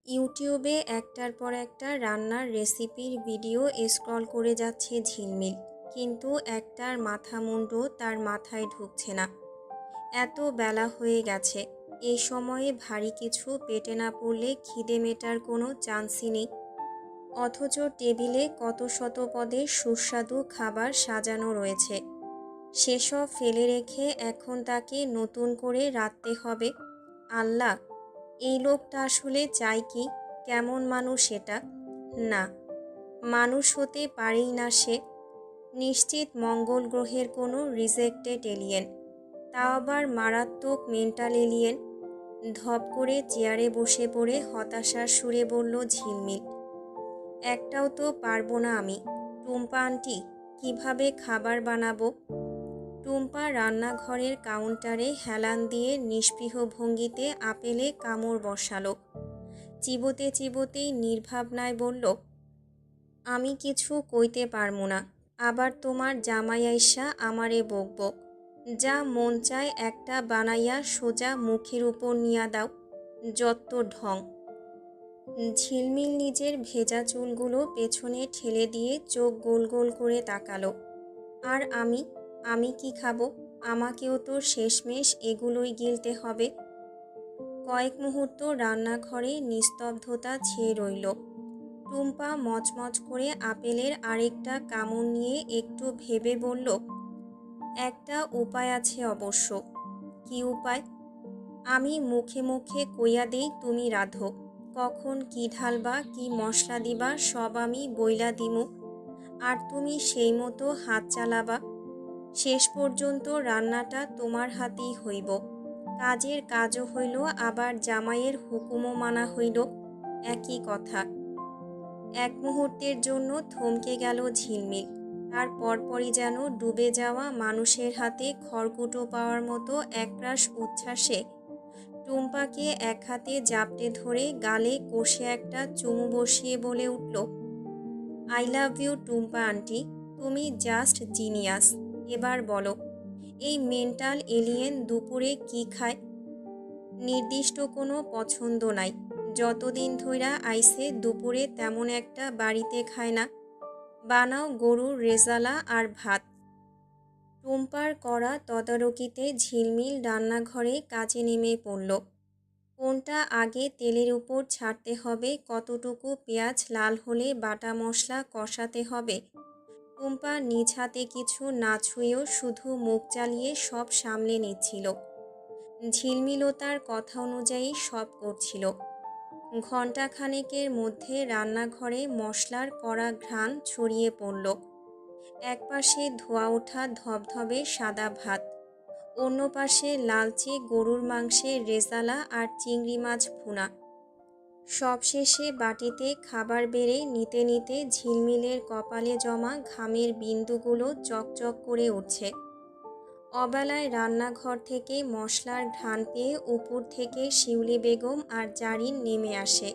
ইউটিউবে একটার পর একটা রান্নার রেসিপির ভিডিও স্ক্রল করে যাচ্ছে ঝিলমিল, কিন্তু একটার মাথা মুন্ডু তার মাথায় ঢুকছে না। এত বেলা হয়ে গেছে, এই সময়ে ভারী কিছু পেটে না পড়লে খিদে মেটার কোনো চান্সই নেই। অথচ টেবিলে কত শত পদের সুস্বাদু খাবার সাজানো রয়েছে, সেসব ফেলে রেখে এখন তাকে নতুন করে রাঁধতে হবে। আল্লাহ, এই লোকটা আসলে চায় কি? কেমন মানুষ এটা? না, মানুষ হতে পারেই না সে। নিশ্চিত মঙ্গল গ্রহের কোনো রিজেক্টেড এলিয়েন, তাও আবার মারাত্মক মেন্টাল এলিয়েন। ধপ করে চেয়ারে বসে পড়ে হতাশার সুরে বলল ঝিলমিল, একটাও তো পারবো না আমি। টুম্পা আন্টি, কিভাবে খাবার বানাবো? টুম্পা রান্নাঘরের কাউন্টারে হেলান দিয়ে নিস্পৃহ ভঙ্গিতে আপেলে কামড় বসালো। চিবোতে চিবোতেই নির্ভাবনায় বলল, আমি কিছু কইতে পারমু না, আবার তোমার জামাই আইসা আমারে বকবক। যা মন চায় একটা বানাইয়া সোজা মুখের উপর নিয়া দাও, যত ঢং। ঝিলমিল নিজের ভেজা চুলগুলো পেছনে ঠেলে দিয়ে চোখ গোল গোল করে তাকালো। আর আমি কি খাবো? আমাকেও তো শেষমেশ এগুলোই গিলতে হবে। কয়েক মুহূর্ত রান্নাঘরে নিস্তব্ধতা ছেয়ে রইল। টুম্পা মচমচ করে আপেলের আরেকটা কামড় নিয়ে একটু ভেবে বলল, একটা উপায় আছে অবশ্য। কি উপায়? আমি মুখে মুখে কইয়া দেই, তুমি রাঁধো। কখন কি ঢালবা, কি মশলা দিবা সব আমি বইলা দিমু, আর তুমি সেই মতো হাত চালাবা। শেষ পর্যন্ত রান্নাটা তোমার হাতেই হইব। কাজের কাজও হইল, আবার জামাইয়ের হুকুমও মানা হইল, একই কথা। এক মুহূর্তের জন্য থমকে গেল ঝিলমিল। তার পরপরই যেন ডুবে যাওয়া মানুষের হাতে খড়কুটো পাওয়ার মতো একরাশ উচ্ছ্বাসে টুম্পাকে এক হাতে জাপটে ধরে গালে কষে একটা চুমু বসিয়ে বলে উঠল, I love you Tumpa aunty, তুমি জাস্ট জিনিয়াস। এবার বলো, এই মেন্টাল এলিয়েন দুপুরে কি খায়? নির্দিষ্ট কোনো পছন্দ নাই, যতদিন ধইরা আইসে দুপুরে তেমন একটা বাড়িতে খায় না। বানাও গরুর রেজালা আর ভাত। টুম্পার করা তদারকিতে ঝিলমিল রান্নাঘরে কাজে নেমে পড়ল। কোনটা আগে তেলের উপর ছাড়তে হবে, কতটুকু পেঁয়াজ লাল হলে বাটা মশলা কষাতে হবে, টুম্পা নিজ হাতে কিছু না ছুঁয়েও শুধু মুখ চালিয়ে সব সামলে নিচ্ছিল। ঝিলমিলও তার কথা অনুযায়ী সব করছিল। ঘণ্টাখানেকের মধ্যে রান্নাঘরে মশলার কড়া ঘ্রাণ ছড়িয়ে পড়ল। একপাশে ধোয়া ওঠা ধবধবে সাদা ভাত, অন্য পাশে লালচে গরুর মাংসের রেজালা আর চিংড়ি মাছ ভুনা। সবশেষে বাটিতে খাবার বেড়ে নিতে নিতে ঝিলমিলের কপালে জমা ঘামের বিন্দুগুলো চকচক করে উঠছে। অবেলায় রান্নাঘর থেকে মশলার ঘ্রাণ পেয়ে উপর থেকে শিউলি বেগম আর জারিন নেমে আসে।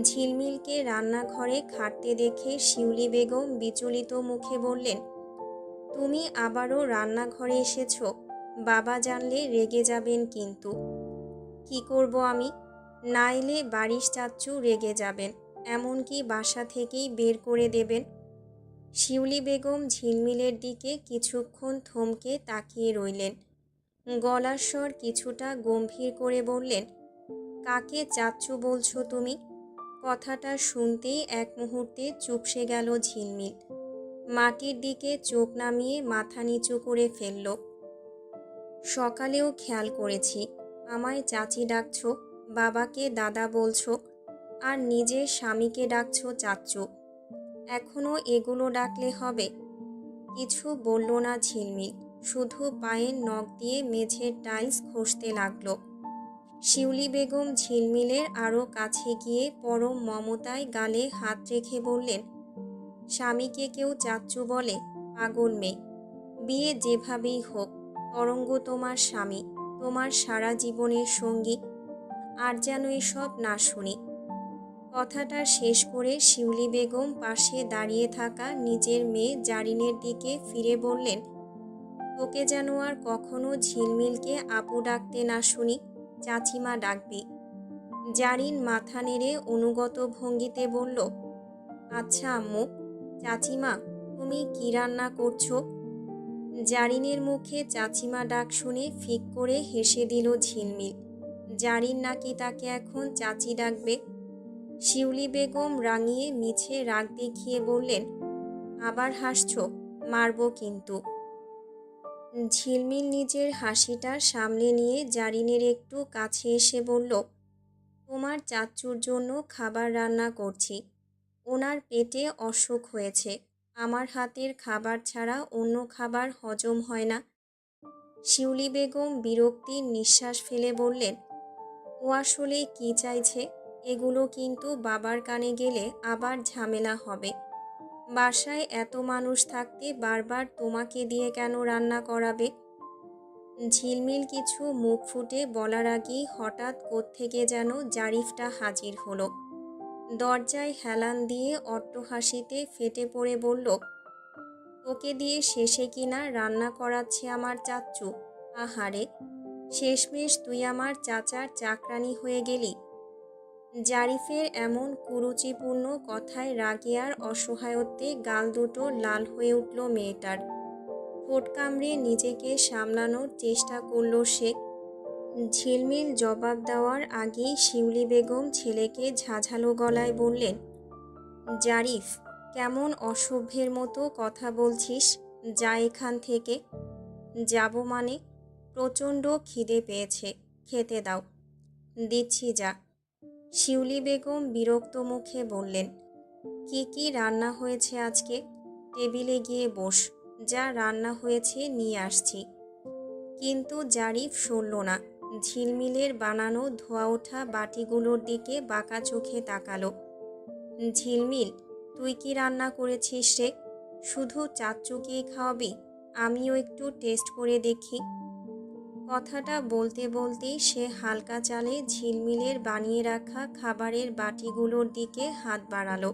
ঝিলমিলকে রান্নাঘরে খাটতে দেখে শিউলি বেগম বিচলিত মুখে বললেন, তুমি আবারও রান্নাঘরে এসেছো? বাবা জানলে রেগে যাবেন কিন্তু। কি করব আমি? না এলে বারিশ চাচ্চু রেগে যাবেন, এমনকি বাসা থেকেই বের করে দেবেন। শিউলি বেগম ঝিলমিলের দিকে কিছুক্ষণ থমকে তাকিয়ে রইলেন। গলার স্বর কিছুটা গম্ভীর করে বললেন, কাকে চাচ্চু বলছো তুমি? কথাটা শুনতেই এক মুহূর্তে চুপসে গেল ঝিলমিল। মাটির দিকে চোখ নামিয়ে মাথা নিচু করে ফেলল। সকালেও খেয়াল করেছি, আমায় চাচি ডাকছো, বাবাকে দাদা বলছো, আর নিজের স্বামীকে ডাকছো চাচ্চু। এখনও এগুলো ডাকলে হবে? কিছু বলল না ঝিলমিল, শুধু পায়ের নখ দিয়ে মেঝের টাইলস ঘষতে লাগলো। শিউলি বেগম ঝিলমিলের আরও কাছে গিয়ে পরম মমতায় গালে হাত রেখে বললেন, স্বামীকে কেউ চাচ্চু বলে? পাগল মেয়ে। বিয়ে যেভাবেই হোক, তরঙ্গ তোমার স্বামী, তোমার সারা জীবনের সঙ্গী। আর যেন এসব না শুনি। কথাটা শেষ করে শিউলি বেগম পাশে দাঁড়িয়ে থাকা নিজের মেয়ে জারিনের দিকে ফিরে বললেন, তোকে যেন আর কখনো ঝিলমিলকে আপু ডাকতে না শুনি, চাচিমা ডাকবি। জারিন মাথা নেড়ে অনুগত ভঙ্গিতে বলল, আচ্ছা আম্মু। চাচিমা, তুমি কি রান্না করছো? জারিনের মুখে চাচিমা ডাক শুনে ফিক করে হেসে দিল ঝিলমিল। জারিন নাকি তাকে এখন চাচি ডাকবে। শিউলি বেগম রাঙিয়ে মিছে রাগ দেখিয়ে বললেন, আবার হাসছো? মারবো কিন্তু। ঝিলমিল নিজের হাসিটা সামলে নিয়ে জারিনের একটু কাছে এসে বলল, তোমার চাচ্চুর জন্য খাবার রান্না করছি। ওনার পেটে অসুখ হয়েছে। আমার হাতের খাবার ছাড়া অন্য খাবার হজম হয় না। শিউলি বেগম বিরক্তির নিঃশ্বাস ফেলে বললেন, ও আসলে কি চাইছে? এগুলো কিন্তু বাবার কানে গেলে আবার ঝামেলা হবে। বাসায় এত মানুষ থাকতে বারবার তোমাকে দিয়ে কেন রান্না করাবে? ঝিলমিল কিছু মুখ ফুটে বলার আগেই হঠাৎ কোত্থেকে যেন জারিফটা হাজির হলো। দরজায় হেলান দিয়ে অট্টহাসিতে ফেটে পড়ে বলল, তোকে দিয়ে শেষে কিনা রান্না করাচ্ছে আমার চাচ্চু। আহারে, শেষমেশ তুই আমার চাচার চাকরানি হয়ে গেলি। জারিফের এমন কুরুচিপূর্ণ কথায় রাগিয়ার অসহায়ত্বে গাল দুটো লাল হয়ে উঠল মেয়েটার। ঠোঁট কামড়ে নিজেকে সামলানোর চেষ্টা করল সে। ঝিলমিল জবাব দেওয়ার আগেই শিউলি বেগম ছেলেকে ঝাঝালো গলায় বললেন, জারিফ, কেমন অসভ্যের মতো কথা বলছিস? যা এখান থেকে। যাব মানে? প্রচণ্ড খিদে পেয়েছে, খেতে দাও। দিচ্ছি যা। শিউলি বেগম বিরক্ত মুখে বললেন, কি কি রান্না হয়েছে আজকে? টেবিলে গিয়ে বস, যা রান্না হয়েছে নিয়ে আসছি। কিন্তু জারিফ সরল না। ঝিলমিলের বানানো ধোয়া ওঠা বাটিগুলোর দিকে বাঁকা চোখে তাকালো। ঝিলমিল, তুই কি রান্না করেছিস রে? শুধু চাচ্চুকেই খাওয়াবি? আমিও একটু টেস্ট করে দেখি। কথাটা বলতে বলতেই সে হালকা চালে ঝিলমিলের বানিয়ে রাখা খাবারের বাটিগুলোর দিকে হাত বাড়ালো।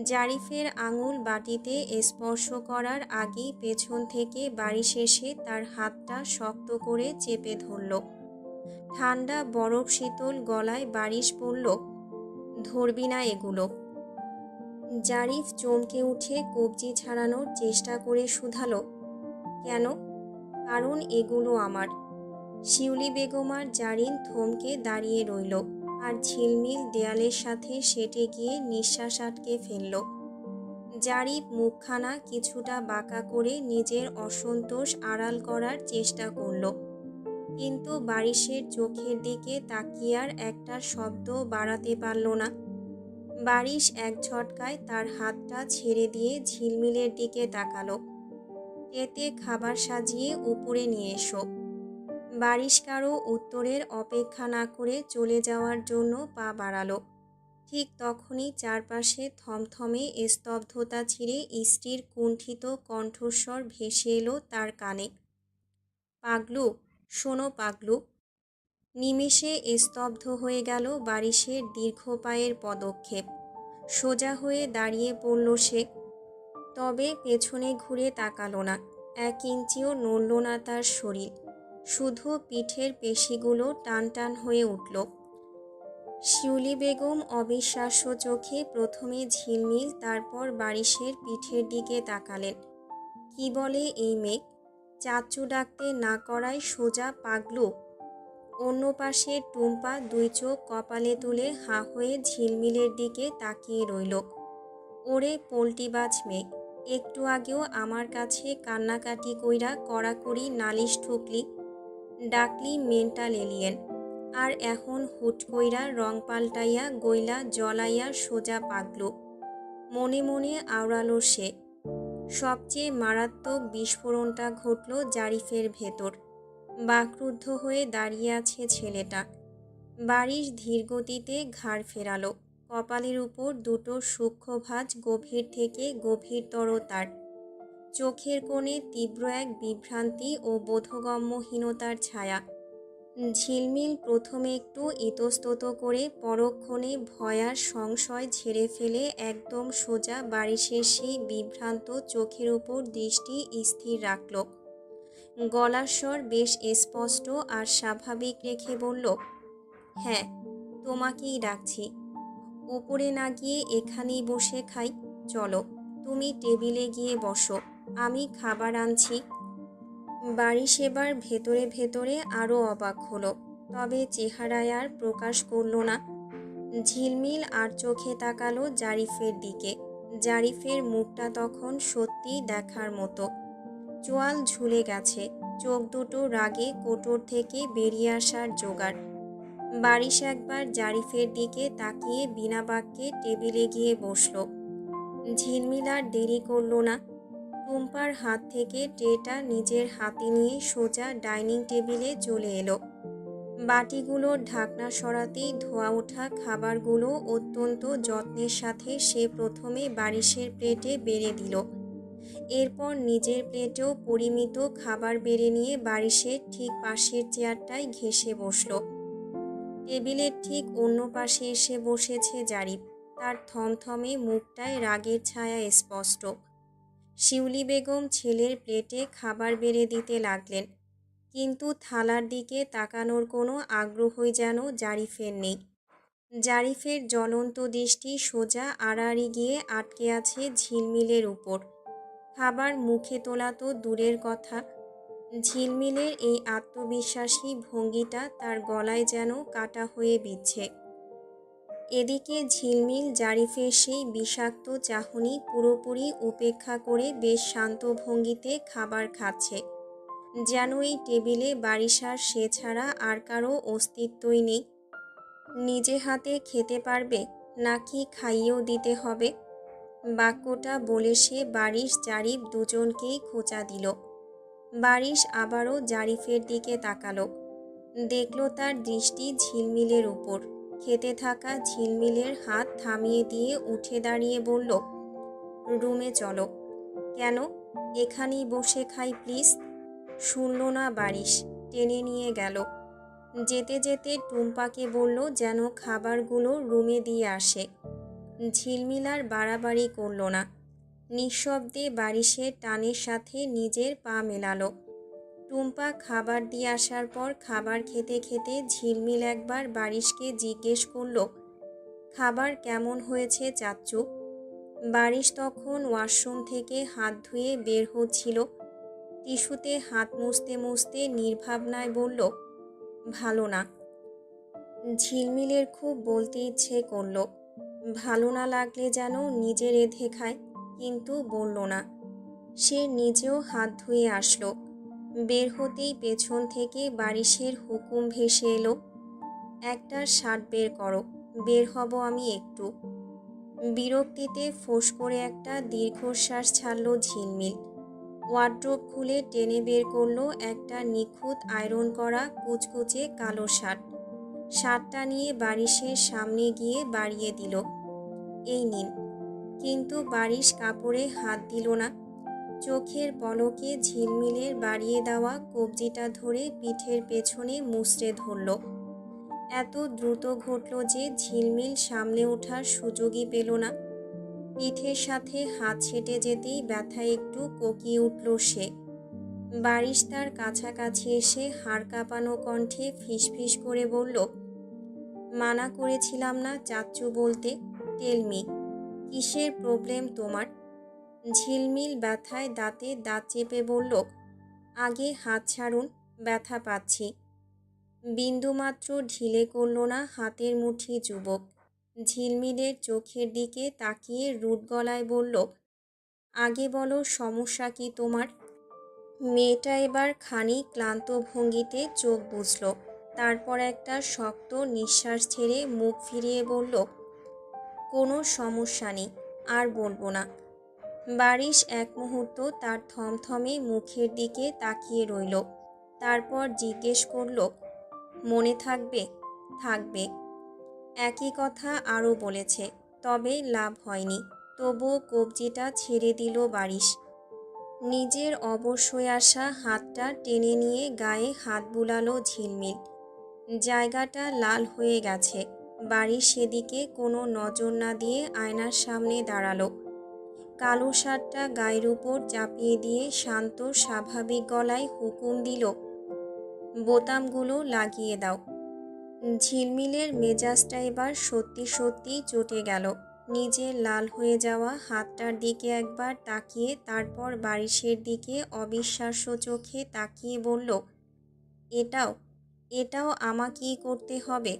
জারিফের আঙুল বাটিতে স্পর্শ করার আগেই পেছন থেকে বাড়ি শেষে তার হাতটা শক্ত করে চেপে ধরল। ঠান্ডা বরফ শীতল গলায় বারিশ পড়ল, ধরবি না এগুলো। জারিফ চমকে উঠে কবজি ছাড়ানোর চেষ্টা করে শুধালো, কেন? কারণ এগুলো আমার। শিউলি বেগম আর জারিন থমকে দাঁড়িয়ে রইল, আর ঝিলমিল দেয়ালের সাথে সেটে গিয়ে নিঃশ্বাস আটকে ফেলল। জারিফ মুখখানা কিছুটা বাঁকা করে নিজের অসন্তোষ আড়াল করার চেষ্টা করল, কিন্তু বারিশের চোখের দিকে তাকিয়ে আর একটা শব্দ বাড়াতে পারল না। বারিশ এক ঝটকায় তার হাতটা ছেড়ে দিয়ে ঝিলমিলের দিকে তাকালো, এতে খাবার সাজিয়ে উপরে নিয়ে এসো। বারিশ কারো উত্তরের অপেক্ষা না করে চলে যাওয়ার জন্য পা বাড়ালো। ঠিক তখনই চারপাশে থমথমে স্তব্ধতা ছিঁড়ে স্ত্রীর কুণ্ঠিত কণ্ঠস্বর ভেসে এলো তার কানে, পাগলু, শোনো পাগলু। নিমেষে স্তব্ধ হয়ে গেল বারিশের দীর্ঘ পায়ের পদক্ষেপ। সোজা হয়ে দাঁড়িয়ে পড়ল সে, তবে পেছনে ঘুরে তাকালো না। 1 ইঞ্চিও নড়ল না তার শরীর, শুধু পিঠের পেশিগুলো টান টান হয়ে উঠল। শিউলি বেগম অবিশ্বাস্য চোখে প্রথমে ঝিলমিল তারপর বারিশের পিঠের দিকে তাকালেন। কি বলে এই মেয়ে? চাচ্চু ডাকতে না করায় সোজা পাগলু। অন্য পাশে টুম্পা 2 চোখ কপালে তুলে হাঁ হয়ে ঝিলমিলের দিকে তাকিয়ে রইল। ওরে পোল্টিবাজ মেয়ে, একটু আগেও আমার কাছে কান্নাকাটি কইরা কড়াকড়ি নালিশ ঠুকলি, ডাকলি মেন্টাল এলিয়েন, আর এখন হুট কইরা রং পাল্টাইয়া গইলা জলাইয়া সোজা পাগলু। মনে মনে আওড়ালো সে। সবচেয়ে মারাত্মক বিস্ফোরণটা ঘটল জারিফের ভেতর। বাকরুদ্ধ হয়ে দাঁড়িয়ে আছে ছেলেটা। বারিশ ধীরগতিতে ঘাড় ফেরালো। কপালের উপর দুটো সূক্ষ্ম ভাঁজ গভীর থেকে গভীরতর তার। চোখের কোণে তীব্র এক বিভ্রান্তি ও বোধগম্যহীনতার ছায়া। ঝিলমিল প্রথমে একটু ইতস্তত করে পরক্ষণে ভয়ার সংশয় ঝেড়ে ফেলে একদম সোজা বারিশের সেই বিভ্রান্ত চোখের উপর দৃষ্টি স্থির রাখল। গলার স্বর বেশ স্পষ্ট আর স্বাভাবিক রেখে বলল, হ্যাঁ, তোমাকেই ডাকছি। ওপরে না গিয়ে এখানেই বসে খাই। চলো, তুমি টেবিলে গিয়ে বসো, আমি খাবার আনছি। বারিশ এবার ভেতরে ভেতরে আরও অবাক হলো, তবে চেহারায় আর প্রকাশ করল না। ঝিলমিল আর চোখে তাকালো জারিফের দিকে। জারিফের মুখটা তখন সত্যি দেখার মতো। চোয়াল ঝুলে গেছে, চোখ দুটো রাগে কোটর থেকে বেরিয়ে আসার জোগাড়। বারিশ একবার জারিফের দিকে তাকিয়ে বিনা বাক্যে টেবিলে গিয়ে বসল। ঝিলমিল আর দেরি করল না। টুম্পার হাত থেকে ট্রেটা নিজের হাতে নিয়ে সোজা ডাইনিং টেবিলে চলে এলো। বাটিগুলোর ঢাকনা সরাতেই ধোয়া ওঠা খাবারগুলো অত্যন্ত যত্নের সাথে সে প্রথমে বারিশের প্লেটে বেড়ে দিল। এরপর নিজের প্লেটেও পরিমিত খাবার বেড়ে নিয়ে বারিশের ঠিক পাশের চেয়ারটায় ঘেঁষে বসল। টেবিলের ঠিক অন্য পাশে এসে বসেছে জারিফ। তার থমথমে মুখটায় রাগের ছায়া স্পষ্ট। শিউলি বেগম ছেলের প্লেটে খাবার বেড়ে দিতে লাগলেন, কিন্তু থালার দিকে তাকানোর কোনো আগ্রহই যেন জারিফের নেই। জারিফের জ্বলন্ত দৃষ্টি সোজা আড়াআড়ি গিয়ে আটকে আছে ঝিলমিলের উপর। খাবার মুখে তোলা তো দূরের কথা, ঝিলমিলের এই আত্মবিশ্বাসী ভঙ্গিটা তার গলায় যেন কাটা হয়ে বিচ্ছে। এদিকে ঝিলমিল জারিফের সেই বিষাক্ত চাহনি পুরোপুরি উপেক্ষা করে বেশ শান্ত ভঙ্গিতে খাবার খাচ্ছে, যেন এই টেবিলে বারিশার সে ছাড়া আর কারো অস্তিত্বই নেই। নিজে হাতে খেতে পারবে নাকি খাইয়েও দিতে হবে? বাক্যটা বলে সে বারিশ জারিফ দুজনকেই খোঁচা দিল। বারিশ আবারও জারিফের দিকে তাকালো, দেখল তার দৃষ্টি ঝিলমিলের উপর। খেতে থাকা ঝিলমিলের হাত থামিয়ে দিয়ে উঠে দাঁড়িয়ে বলল, রুমে চলো। কেন? এখানেই বসে খাই প্লিজ। শুনল না বারিশ, টেনে নিয়ে গেল। যেতে যেতে টুম্পাকে বলল যেন খাবারগুলো রুমে দিয়ে আসে। ঝিলমিল আর বাড়াবাড়ি করল না, নিঃশব্দে বারিশের টানের সাথে নিজের পা মেলালো। টুম্পা খাবার দিয়ে আসার পর খাবার খেতে খেতে ঝিলমিল একবার বারিশকে জিজ্ঞেস করল, খাবার কেমন হয়েছে চাচ্চু? বারিশ তখন ওয়াশরুম থেকে হাত ধুয়ে বের হচ্ছিল। টিস্যুতে হাত মুছতে মুছতে নির্ভাবনায় বলল, ভালো না। ঝিলমিলের খুব বলতে ইচ্ছে করল, ভালো না লাগলে যেন নিজে রেঁধে খায়, কিন্তু বলল না। সে নিজেও হাত ধুয়ে আসলো। বের হতেই পেছন থেকে বারিশের হুকুম ভেসে এলো, একটা শার্ট বের করো, বের হব আমি একটু। বিরক্তিতে ফোঁস করে একটা দীর্ঘশ্বাস ছাড়ল ঝিলমিল। ওয়ার্ড্রোব খুলে টেনে বের করলো একটা নিখুঁত আয়রন করা কুচকুচে কালো শার্ট। শার্টটা নিয়ে বারিশের সামনে গিয়ে বাড়িয়ে দিল, এই নিন। কিন্তু বারিশ কাপড়ে হাত দিল না। চোখের পলকে ঝিলমিলের বাড়িয়ে দেওয়া কবজিটা ধরে পিঠের পেছনে মুচড়ে ধরল। এত দ্রুত ঘটল যে ঝিলমিল সামলে ওঠার সুযোগই পেল না। পিঠের সাথে হাত ছেটে যেতেই ব্যথায় একটু কোকিয়ে উঠল সে। বারিশ তার কাছাকাছি এসে হাড় কাঁপানো কণ্ঠে ফিসফিস করে বলল, মানা করেছিলাম না চাচ্চু বলতে? টেলমি, কিসের প্রবলেম তোমার? ঝিলমিল ব্যথায় দাঁতে দাঁত চেপে বলল, আগে হাত ছাড়ুন, ব্যথা পাচ্ছি। বিন্দুমাত্র ঢিলে করল না হাতের মুঠি যুবক। ঝিলমিলের চোখের দিকে তাকিয়ে রুট গলায় বলল, আগে বলো সমস্যা কি তোমার? মেয়েটা এবার খানিক ক্লান্ত ভঙ্গিতে চোখ বুঝল। তারপর একটা শক্ত নিঃশ্বাস ছেড়ে মুখ ফিরিয়ে বলল, কোনো সমস্যা নেই, আর বলবো না। বারিশ এক মুহূর্ত তার থমথমে মুখের দিকে তাকিয়ে রইল। তারপর জিজ্ঞেস করল, মনে থাকবে? থাকবে। একই কথা আরও বলেছে, তবে লাভ হয়নি। তবুও কবজিটা ছেড়ে দিল বারিশ। নিজের অবশ হয়ে আসা হাতটা টেনে নিয়ে গায়ে হাত বুলালো ঝিলমিল। জায়গাটা লাল হয়ে গেছে। বারিশ সেদিকে কোনো নজর না দিয়ে আয়নার সামনে দাঁড়ালো। কালো শার্টটা গায়ের উপর চাপিয়ে দিয়ে শান্ত স্বাভাবিক গলায় হুকুম দিল, বোতামগুলো লাগিয়ে দাও। ঝিলমিলের মেজাজটা এবার সত্যি সত্যি চটে গেল। নিজের লাল হয়ে যাওয়া হাতটার দিকে একবার তাকিয়ে তারপর বারিশের দিকে অবিশ্বাস্য চোখে তাকিয়ে বলল, এটাও এটাও আমাকেই করতে হবে?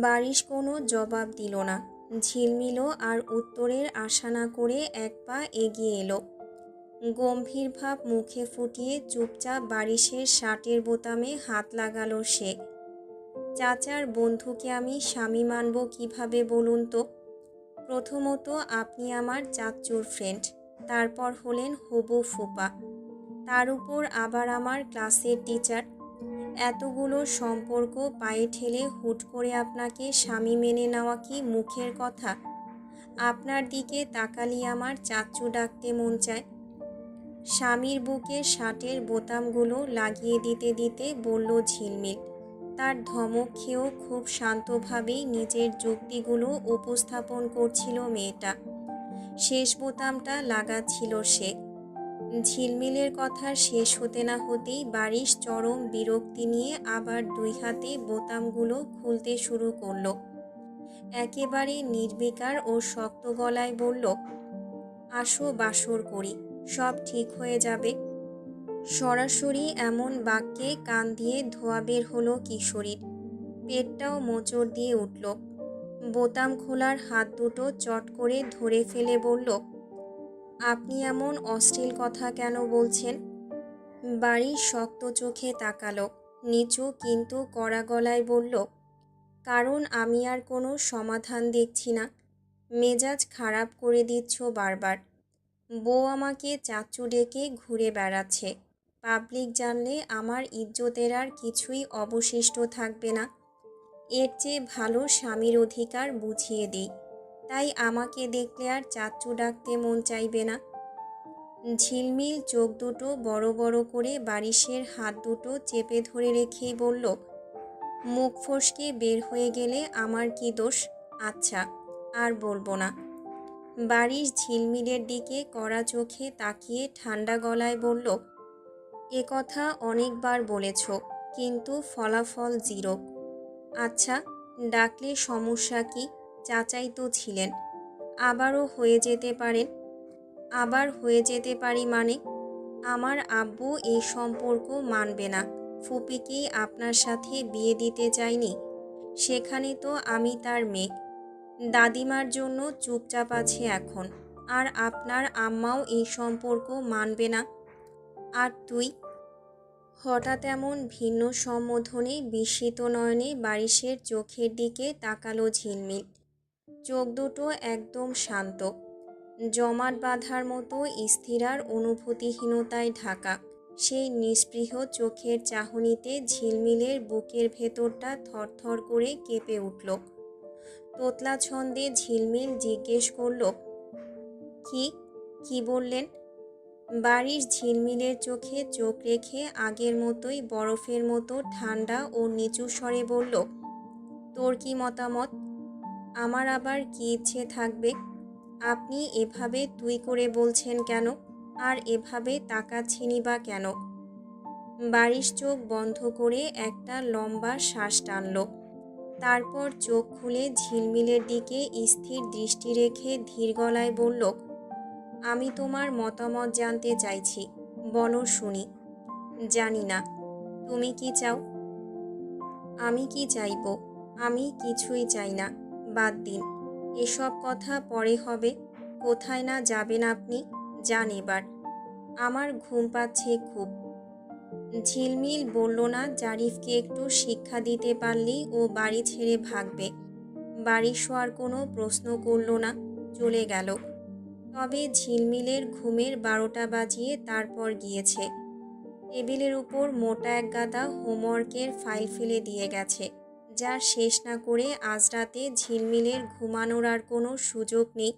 বারিশ কোনো জবাব দিল না। ঝিলমিলও আর উত্তরের আশা না করে এক পা এগিয়ে এলো। গম্ভীর ভাব মুখে ফুটিয়ে চুপচাপ বারিশের শার্টের বোতামে হাত লাগালো সে। চাচার বন্ধুকে আমি স্বামী মানব কিভাবে বলুন তো? প্রথমত আপনি আমার চাচ্চুর ফ্রেন্ড, তারপর হলেন হবু ফুপা, তার উপর আবার আমার ক্লাসের টিচার। এতগুলো সম্পর্ক পায়ে ঠেলে হুট করে আপনাকে স্বামী মেনে নেওয়া কি মুখের কথা? আপনার দিকে তাকালেই আমার চাচ্চু ডাকতে মন চায়। স্বামীর বুকে শার্টের বোতামগুলো লাগিয়ে দিতে দিতে বলল ঝিলমিল। তার ধমক খেয়েও খুব শান্তভাবেই নিজের যুক্তিগুলো উপস্থাপন করছিল মেয়েটা। শেষ বোতামটা লাগাচ্ছিল সে। ঝিলমিলের কথা শেষ হতে না হতেই বারিশ চরম বিরক্তি নিয়ে আবার দুই হাতে বোতামগুলো খুলতে শুরু করলো। একেবারে নির্বিকার ও শক্ত গলায় বলল, আসো বাসর করি, সব ঠিক হয়ে যাবে। সরাসরি এমন বাক্যে কান দিয়ে ধোয়া বের হলো কিশোরীর। পেটটাও মোচড় দিয়ে উঠল। বোতাম খোলার হাত দুটো চট করে ধরে ফেলে বলল, আপনি এমন অশ্লীল কথা কেন বলছেন? বাড়ির শক্ত চোখে তাকালো, নিচু কিন্তু কড়া গলায় বলল, কারণ আমি আর কোনো সমাধান দেখছি না। মেজাজ খারাপ করে দিচ্ছ বারবার। বউ আমাকে চাচ্চু ডেকে ঘুরে বেড়াচ্ছে। পাবলিক জানলে আমার ইজ্জতের আর কিছুই অবশিষ্ট থাকবে না। এর চেয়ে ভালো স্বামীর অধিকার বুঝিয়ে দিই, তাই আমাকে দেখলে আর চাচ্চু ডাকতে মন চাইবে না। ঝিলমিল চোখ দুটো বড় বড় করে বারিশের হাত দুটো চেপে ধরে রেখেই বলল, মুখ ফসকে বের হয়ে গেলে আমার কি দোষ? আচ্ছা, আর বলবো না। বারিশ ঝিলমিলের দিকে কড়া চোখে তাকিয়ে ঠান্ডা গলায় বলল, এ কথা অনেকবার বলেছ, কিন্তু ফলাফল জিরো। আচ্ছা, ডাকলে সমস্যা কি? চাচাই তো ছিলেন। আবারও হয়ে যেতে পারেন। আবার হয়ে যেতে পারি মানে? আমার আব্বু এই সম্পর্ক মানবে না। ফুপিকেই আপনার সাথে বিয়ে দিতে চাইনি। সেখানে তো আমি তার মেয়ে। দাদিমার জন্য চুপচাপ আছে এখন। আর আপনার আম্মাও এই সম্পর্ক মানবে না। আর তুই? হঠাৎ এমন ভিন্ন সম্বোধনে বিস্মিত নয়নে বারিশের চোখের দিকে তাকালো ঝিলমিল। চোখ দুটো একদম শান্ত, জমাট বাঁধার মতো স্থির আর অনুভূতিহীনতায় ঢাকা। সেই নিস্পৃহ চোখের চাহনিতে ঝিলমিলের বুকের ভেতরটা থরথর করে কেঁপে উঠল। তোতলা ছন্দে ঝিলমিল জিজ্ঞেস করল, কি কি বললেন? বারিশ ঝিলমিলের চোখে চোখ রেখে আগের মতোই বরফের মতো ঠান্ডা ও নিচু স্বরে বলল, তোর কি মতামত? আমার আবার কি ইচ্ছে থাকবে? আপনি এভাবে তুই করে বলছেন কেন? আর এভাবে তাকাচ্ছেনই বা কেন? বারিশ চোখ বন্ধ করে একটা লম্বা শ্বাস টানল। তারপর চোখ খুলে ঝিলমিলের দিকে স্থির দৃষ্টি রেখে ধীর গলায় বলল, আমি তোমার মতামত জানতে চাইছি, বলো শুনি। জানি না। তুমি কি চাও? আমি কি চাইব? আমি কিছুই চাই না। বাদ দিন, এসব কথা পরে হবে। কোথায় না যাবেন আপনি? যান এবার। আমার ঘুম পাচ্ছে খুব। ঝিলমিল বলল না জারিফকে একটু শিক্ষা দিতে পারলেই ও বাড়ি ছেড়ে ভাগবে। বাড়ি শোয়ার কোনো প্রশ্ন করল না, চলে গেল। তবে ঝিলমিলের ঘুমের 12টা বাজিয়ে তারপর গিয়েছে। টেবিলের উপর মোটা এক গাদা হোমওয়ার্কের ফাইল ফেলে দিয়ে গেছে, যা শেষ না করে আজ রাতে ঝিলমিলের ঘুমানোর আর কোনো সুযোগ নেই।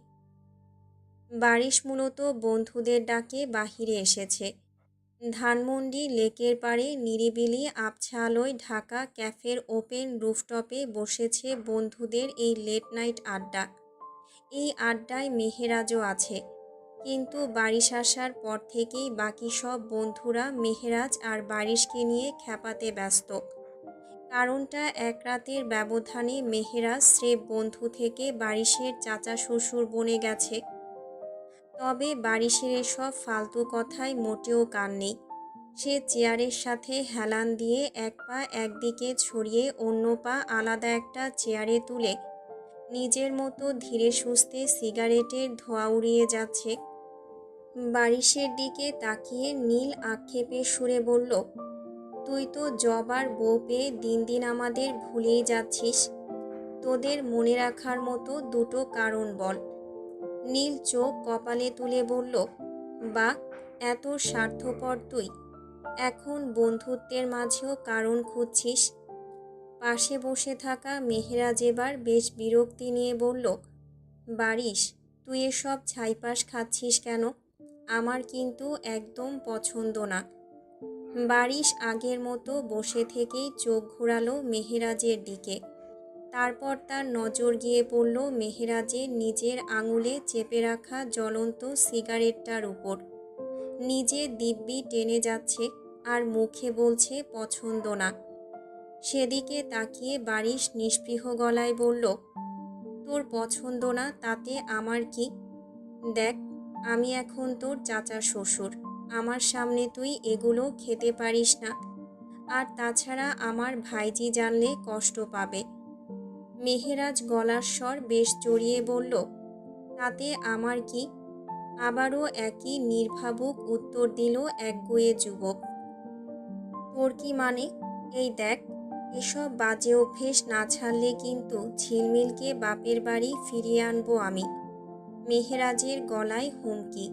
বারিশ মূলত বন্ধুদের ডাকে বাহিরে এসেছে। ধানমন্ডি লেকের পাড়ে নিরিবিলি আবছা আলোয় ঢাকা ক্যাফের ওপেন রুফটপে বসেছে বন্ধুদের এই লেট নাইট আড্ডা। এই আড্ডায় মেহেরাজও আছে, কিন্তু বারিশ আসার পর থেকেই বাকি সব বন্ধুরা মেহেরাজ আর বারিশকে নিয়ে খ্যাপাতে ব্যস্ত। কারণটা এক রাতের ব্যবধানে মেহেরাজ স্রেফ বন্ধু থেকে বারিশের চাচা শ্বশুর বনে গেছে। তবে বারিশের এসব ফালতু কথায় মোটেও কান নেই। সে চেয়ারের সাথে হেলান দিয়ে এক পা একদিকে ছড়িয়ে অন্য পা আলাদা একটা চেয়ারে তুলে নিজের মতো ধীরে সুস্থে সিগারেটের ধোঁয়া উড়িয়ে যাচ্ছে। বারিশের দিকে তাকিয়ে নীল আক্ষেপের সুরে বলল, তুই তো জবার বউ পেয়ে দিন দিন আমাদের ভুলেই যাচ্ছিস। তোদের মনে রাখার মতো দুটো কারণ বল। নীল চোখ কপালে তুলে বলল, বা এত স্বার্থপর তুই, এখন বন্ধুত্বের মাঝেও কারণ খুঁজছিস। পাশে বসে থাকা মেহেরাজ এবার বেশ বিরক্তি নিয়ে বলল, বারিশ, তুই এসব ছাইপাশ খাচ্ছিস কেন? আমার কিন্তু একদম পছন্দ না। বারিশ আগের মতো বসে থেকেই চোখ ঘোরালো মেহেরাজের দিকে। তারপর তার নজর গিয়ে পড়ল মেহেরাজের নিজের আঙুলে চেপে রাখা জ্বলন্ত সিগারেটটার উপর। নিজে দিব্যি টেনে যাচ্ছে আর মুখে বলছে পছন্দ না। সেদিকে তাকিয়ে বারিশ নিস্পৃহ গলায় বলল, তোর পছন্দ না তাতে আমার কি? দেখ, আমি এখন তোর চাচা শ্বশুর। আমার সামনে তুই এগুলো খেতে পারিস না। আর তাছাড়া আমার ভাইজি জানলে কষ্ট পাবে। মেহেরাজ গলার স্বর বেশ জড়িয়ে বলল, তাতে আমার কি? আবারও একই নির্ভাবুক উত্তর দিল একগুঁয়ে যুবক। তোর কি মানে? এই দেখ, এসব বাজে অভ্যেস না ছাড়লে কিন্তু ঝিলমিলকে বাপের বাড়ি ফিরিয়ে আনবো আমি। মেহেরাজের গলায় হুমকি।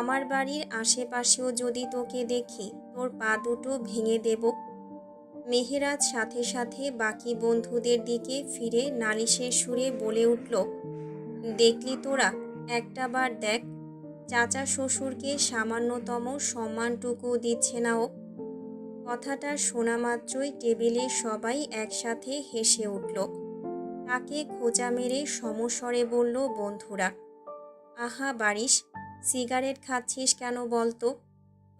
আমার বাড়ির আশেপাশেও যদি তোকে দেখি, তোর পা দুটো ভেঙে দেব। মেহেরাজ সাথে সাথে বাকি বন্ধুদের দিকে ফিরে নালিশের সুরে বলে উঠল, দেখলি তোরা, একটা বার দেখ, চাচা শ্বশুরকে সামান্যতম সম্মানটুকু দিচ্ছে না ও। কথাটা শোনা মাত্রই টেবিলে সবাই একসাথে হেসে উঠল। তাকে খোঁচা মেরে সমস্বরে বলল বন্ধুরা, আহা বারিশ, সিগারেট খাচ্ছিস কেন বলতো?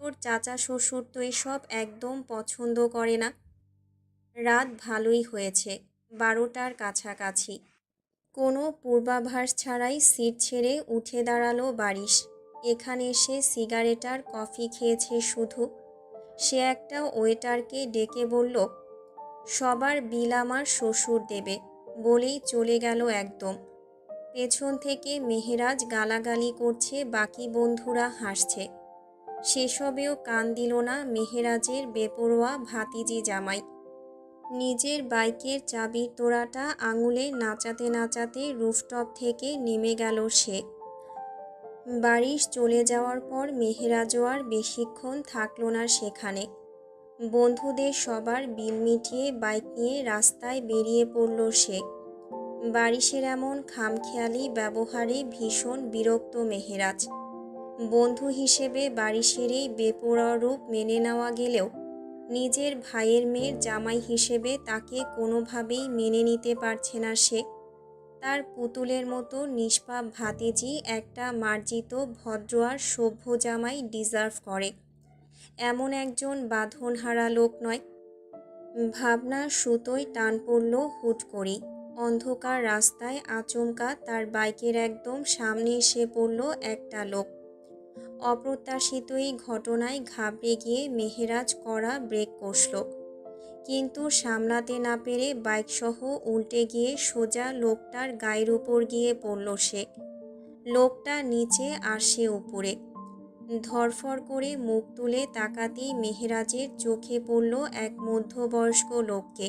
তোর চাচা শ্বশুর তো এসব একদম পছন্দ করে না। রাত ভালোই হয়েছে, 12টার কাছাকাছি। কোনো পূর্বাভাস ছাড়াই সিট ছেড়ে উঠে দাঁড়ালো বারিশ। এখানে এসে সিগারেট আর কফি খেয়েছে শুধু। সে একটা ওয়েটারকে ডেকে বলল, সবার বিল আমার শ্বশুর দেবে, বলেই চলে গেল একদম। পেছন থেকে মেহেরাজ গালাগালি করছে, বাকি বন্ধুরা হাসছে। সেসবেও কান দিল না মেহেরাজের বেপরোয়া ভাতিজি জামাই। নিজের বাইকের চাবির তোড়াটা আঙুলে নাচাতে নাচাতে রুফটপ থেকে নেমে গেল সে। বারিশ চলে যাওয়ার পর মেহেরাজও আর বেশিক্ষণ থাকলো না সেখানে। বন্ধুদের সবার বিল মিটিয়ে বাইক নিয়ে রাস্তায় বেরিয়ে পড়ল সে। বারিশের এমন খামখেয়ালি ব্যবহারে ভীষণ বিরক্ত মেহেরাজ। বন্ধু হিসেবে বারিশের এই বেপরোয়া রূপ মেনে নেওয়া গেলেও নিজের ভাইয়ের মেয়ের জামাই হিসেবে তাকে কোনোভাবেই মেনে নিতে পারছে না সে। তার পুতুলের মতো নিষ্পাপ ভাতিজি একটা মার্জিত ভদ্র আর সভ্য জামাই ডিজার্ভ করে, এমন একজন বাঁধনহারা লোক নয়। ভাবনা সুতোয় টান পড়ল হুট করেই। অন্ধকার রাস্তায় আচমকা তার বাইকের একদম সামনে এসে পড়ল একটা লোক। অপ্রত্যাশিত এই ঘটনায় ঘাবড়ে গিয়ে মেহেরাজ কড়া ব্রেক কষল, কিন্তু সামলাতে না পেরে বাইকসহ উল্টে গিয়ে সোজা লোকটার গায়ের উপর গিয়ে পড়ল সে। লোকটা নিচে আর সে উপরে। ধরফর করে মুখ তুলে তাকাতেই মেহেরাজের চোখে পড়ল এক মধ্যবয়স্ক লোককে।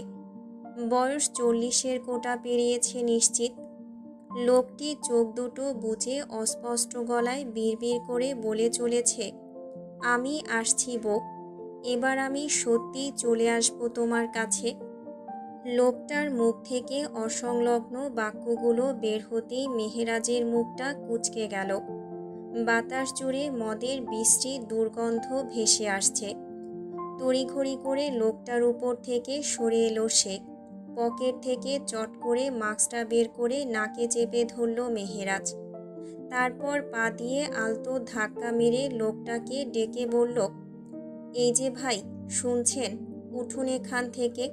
বয়স 40-এর কোটা পেরিয়েছে নিশ্চিত। লোকটি চোখ দুটো বুজে অস্পষ্ট গলায় বিড়বিড় করে বলে চলেছে, আমি আসছি বউ, এবার আমি সত্যিই চলে আসবো তোমার কাছে। লোকটার মুখ থেকে অসংলগ্ন বাক্যগুলো বের হতেই মেহেরাজের মুখটা কুঁচকে গেল। বাতাস জুড়ে মদের বিশ্রী দুর্গন্ধ ভেসে আসছে। তড়িঘড়ি করে লোকটার উপর থেকে সরে এলো সে। পকেট থেকে চট করে মাস্কটা বের করে নাকে চেপে ধরল মেহেরাজ। তারপর পা দিয়ে আলতো ধাক্কা মেরে লোকটাকে ডেকে বলল, এই যে ভাই, শুনছেন, উঠুন এখান থেকে।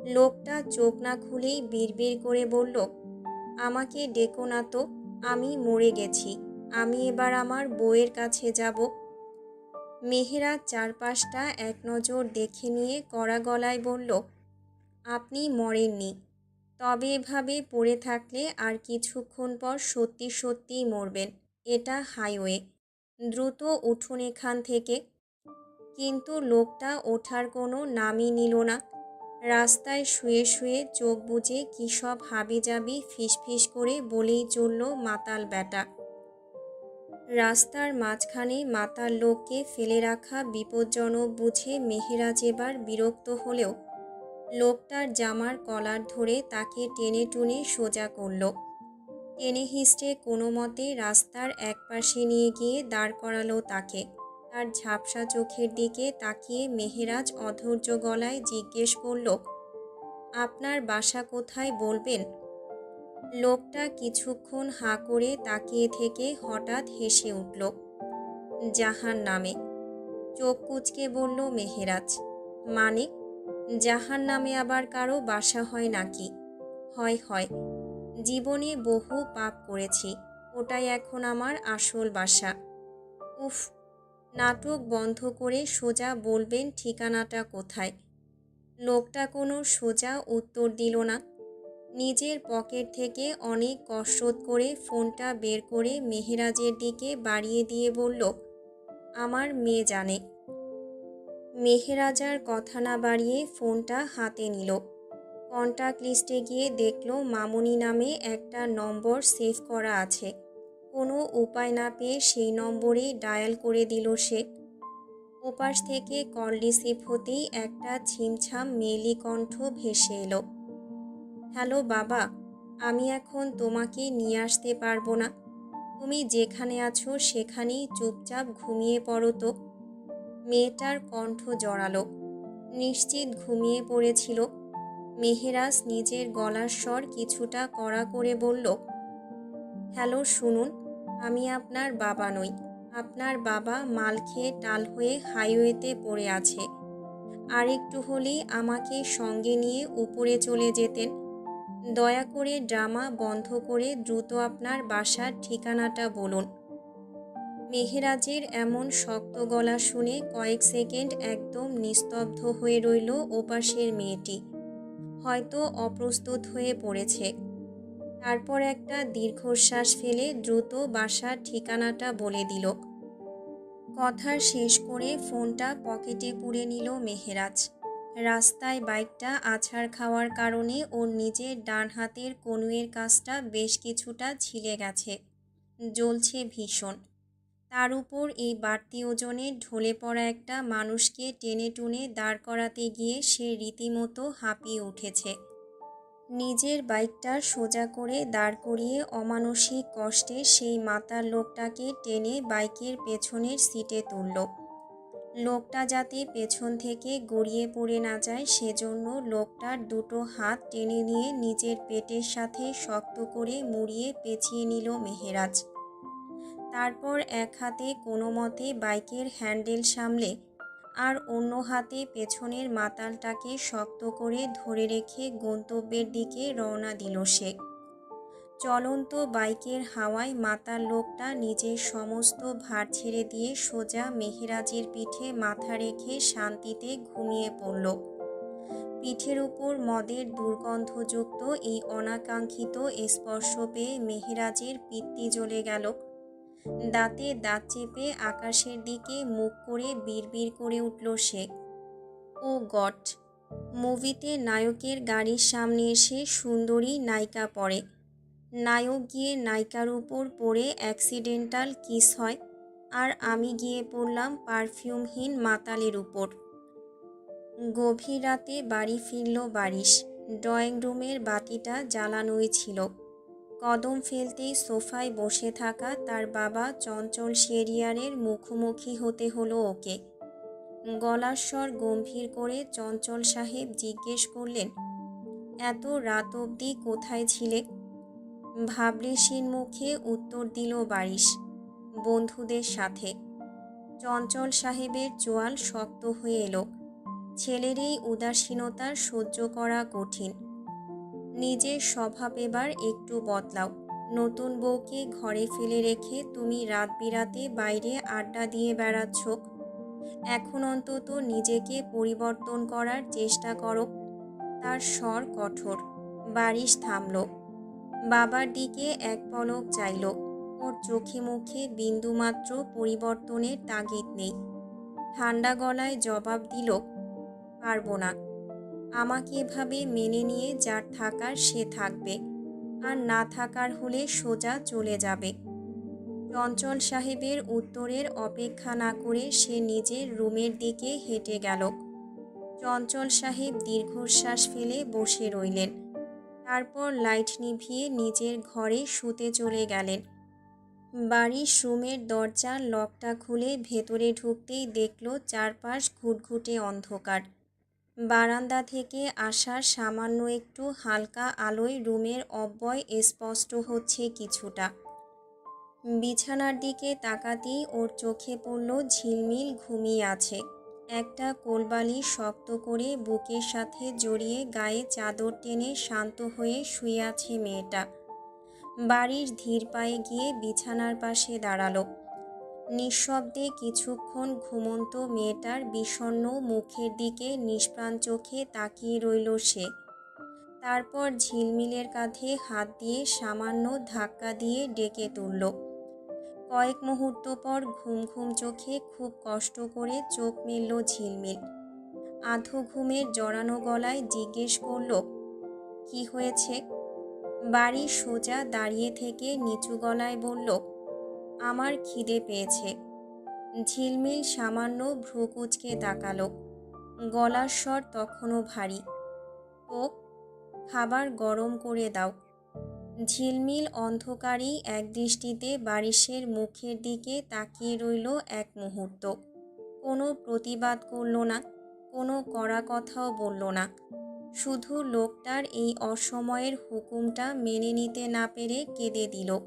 লোকটা চোখ না খুলেই বিড়বিড় করে বলল, আমাকে ডেকো না তো, আমি মরে গেছি। আমি এবার আমার বউয়ের কাছে যাব। মেহেরাজ চারপাশটা এক নজর দেখে নিয়ে কড়া গলায় বলল, আপনি মরেননি, তবে এভাবে পড়ে থাকলে আর কিছুক্ষণ পর সত্যি সত্যিই মরবেন। এটা হাইওয়ে, দ্রুত উঠুন এখান থেকে। কিন্তু লোকটা ওঠার কোনো নামই নিল না। রাস্তায় শুয়ে শুয়ে চোখ বুজে কী সব হাবিজাবি ফিসফিস করে বলেই চলল মাতাল ব্যাটা। রাস্তার মাঝখানে মাতাল লোককে ফেলে রাখা বিপজ্জনক বুঝে মেহেরাজ এবার বিরক্ত হলেও লোকটার জামার কলার ধরে তাকে টেনে টুনে সোজা করল। টেনে হিঁচড়ে কোনো মতে রাস্তার একপাশে নিয়ে গিয়ে দাঁড় করালো তাকে। তার ঝাপসা চোখের দিকে তাকিয়ে মেহেরাজ অধৈর্য গলায় জিজ্ঞেস করল, আপনার বাসা কোথায় বলবেন? লোকটা কিছুক্ষণ হাঁ করে তাকিয়ে থেকে হঠাৎ হেসে উঠল। জাহান্নামে। চোখ কুঁচকে বলল মেহেরাজ, মানে? জাহান্নামে আবার কারো বাসা হয় নাকি? হয় হয়, জীবনে বহু পাপ করেছি, ওটাই এখন আমার আসল বাসা। উফ, নাটক বন্ধ করে সোজা বলবেন ঠিকানাটা কোথায়। লোকটা কোনো সোজা উত্তর দিল না। নিজের পকেট থেকে অনেক কসরত করে ফোনটা বের করে মেহেরাজের দিকে বাড়িয়ে দিয়ে বলল, আমার মেয়ে জানে। মেহেরাজ আর কথা না বাড়িয়ে ফোনটা হাতে নিল। কন্টাক্ট লিস্টে গিয়ে দেখল মামুনি নামে একটা নম্বর সেভ করা আছে। কোনো উপায় না পেয়ে সেই নম্বরেই ডায়াল করে দিল সে। ওপাশ থেকে কল রিসিভ হতেই একটা ছিমছাম মেয়েলি কণ্ঠ ভেসে এলো, হ্যালো বাবা, আমি এখন তোমাকে নিয়ে আসতে পারবো না। তুমি যেখানে আছো সেখানেই চুপচাপ ঘুমিয়ে পড়ো তো। মেয়েটার কণ্ঠ জড়ালো, নিশ্চিত ঘুমিয়ে পড়েছিল। মেহেরাজ নিজের গলার স্বর কিছুটা কড়া করে বলল, হ্যালো শুনুন, আমি আপনার বাবা নই। আপনার বাবা মাল খেয়ে টাল হয়ে হাইওয়েতে পড়ে আছে। আর একটু হলেই আমাকে সঙ্গে নিয়ে উপরে চলে যেতেন। দয়া করে ড্রামা বন্ধ করে দ্রুত আপনার বাসার ঠিকানাটা বলুন। মেহেরাজের এমন শক্ত গলা শুনে কয়েক সেকেন্ড একদম নিস্তব্ধ হয়ে রইল ওপাশের মেয়েটি। হয়তো অপ্রস্তুত হয়ে পড়েছে। তারপর একটা দীর্ঘশ্বাস ফেলে দ্রুত বাসার ঠিকানাটা বলে দিল। কথা শেষ করে ফোনটা পকেটে পুরে নিল মেহেরাজ। রাস্তায় বাইকটা আছাড় খাওয়ার কারণে ওর নিজের ডান হাতের কনুইয়ের কাছটা বেশ কিছুটা ছিলে গেছে, জ্বলছে ভীষণ। তার উপর এই বাড়তি ওজনে ঢলে পড়া একটা মানুষকে টেনে টুনে দাঁড় করাতে গিয়ে সে রীতিমতো হাঁপিয়ে উঠেছে। নিজের বাইকটা সোজা করে দাঁড় করিয়ে অমানসিক কষ্টে সেই মাতাল লোকটাকে টেনে বাইকের পেছনের সিটে তুলল। লোকটা যাতে পেছন থেকে গড়িয়ে পড়ে না যায় সেজন্য লোকটার দুটো হাত টেনে নিয়ে নিজের পেটের সাথে শক্ত করে মুড়িয়ে পেঁচিয়ে নিল মেহেরাজ। তারপর এক হাতে কোনো মতে বাইকের হ্যান্ডেল সামলে আর অন্য হাতে পেছনের মাতালটাকে শক্ত করে ধরে রেখে গন্তব্যের দিকে রওনা দিল সে। চলন্ত বাইকের হাওয়ায় মাতাল লোকটা নিজের সমস্ত ভার ছেড়ে দিয়ে সোজা মেহেরাজের পিঠে মাথা রেখে শান্তিতে ঘুমিয়ে পড়ল। পিঠের উপর মদের দুর্গন্ধযুক্ত এই অনাকাঙ্ক্ষিত স্পর্শ পেয়ে মেহেরাজের পিত্তি জ্বলে গেল। দাঁতে দাঁত চেপে আকাশের দিকে মুখ করে বিড়বিড় করে উঠল সে, ও গড! মুভিতে নায়কের গাড়ির সামনে এসে সুন্দরী নায়িকা পড়ে, নায়ক গিয়ে নায়িকার উপর পড়ে অ্যাক্সিডেন্টাল কিস হয়, আর আমি গিয়ে পড়লাম পারফিউমহীন মাতালের উপর। গভীর রাতে বাড়ি ফিরল বারিশ। ড্রয়িং রুমের বাতিটা জ্বালানোই ছিল। কদম ফেলতেই সোফায় বসে থাকা তার বাবা চঞ্চল শেরিয়ারের মুখোমুখি হতে হলো ওকে। গলার স্বর গম্ভীর করে চঞ্চল সাহেব জিজ্ঞেস করলেন, এত রাত অবধি কোথায় ছিলে? ভাবলেশীন মুখে উত্তর দিল বারিশ, বন্ধুদের সাথে। চঞ্চল সাহেবের চোয়াল শক্ত হয়ে এলো। ছেলের এই উদাসীনতা সহ্য করা কঠিন। নিজের স্বভাব এবার একটু বদলাও। নতুন বউকে ঘরে ফেলে রেখে তুমি রাত বিরাতে বাইরে আড্ডা দিয়ে বেড়াচ্ছ। এখন অন্তত নিজেকে পরিবর্তন করার চেষ্টা করো। তার স্বর কঠোর। বারিশ থামল। বাবার দিকে এক পলক চাইল। ওর চোখে মুখে বিন্দুমাত্র পরিবর্তনের তাগিদ নেই। ঠান্ডা গলায় জবাব দিল, পারবো না। আমাকে এভাবে মেনে নিয়ে যার থাকার সে থাকবে, আর না থাকার হলে সোজা চলে যাবে। চঞ্চল সাহেবের উত্তরের অপেক্ষা না করে সে নিজের রুমের দিকে হেঁটে গেল। চঞ্চল সাহেব দীর্ঘশ্বাস ফেলে বসে রইলেন। তারপর লাইট নিভিয়ে নিজের ঘরে শুতে চলে গেলেন। বাড়ির রুমের দরজার লকটা খুলে ভেতরে ঢুকতেই দেখল চারপাশ ঘুটঘুটে অন্ধকার। বারান্দা থেকে আসার সামান্য একটু হালকা আলোয় রুমের অব্যয় স্পষ্ট হচ্ছে কিছুটা। বিছানার দিকে তাকাতেই ওর চোখে পড়ল ঝিলমিল ঘুমিয়ে আছে। একটা কোলবালিশ শক্ত করে বুকের সাথে জড়িয়ে গায়ে চাদর টেনে শান্ত হয়ে শুয়ে আছে মেয়েটা। বাড়ির ধীর পায়ে গিয়ে বিছানার পাশে দাঁড়ালো। নিঃশব্দে কিছুক্ষণ ঘুমন্ত মেয়েটার বিষণ্ণ মুখের দিকে নিষ্প্রাণ চোখে তাকিয়ে রইল সে। তারপর ঝিলমিলের কাঁধে হাত দিয়ে সামান্য ধাক্কা দিয়ে ডেকে তুলল। কয়েক মুহূর্ত পর ঘুম ঘুম চোখে খুব কষ্ট করে চোখ মেলল ঝিলমিল। আধো ঘুমের জড়ানো গলায় জিজ্ঞেস করল, কি হয়েছে? বাড়ি সোজা দাঁড়িয়ে থেকে নিচু গলায় বলল, আমার খিদে পেয়েছে। ঝিলমিল সামান্য ভ্রু কুঁচকে তাকালো। গলার স্বর তখনও ভারী। তো খাবার গরম করে দাও। ঝিলমিল অন্ধকারেই এক দৃষ্টিতে বারিশের মুখের দিকে তাকিয়ে রইল এক মুহূর্ত। কোনো প্রতিবাদ করল না, কোনো কড়া কথাও বলল না। শুধু লোকটার এই অসময়ের হুকুমটা মেনে নিতে না পেরে কেঁদে দিল।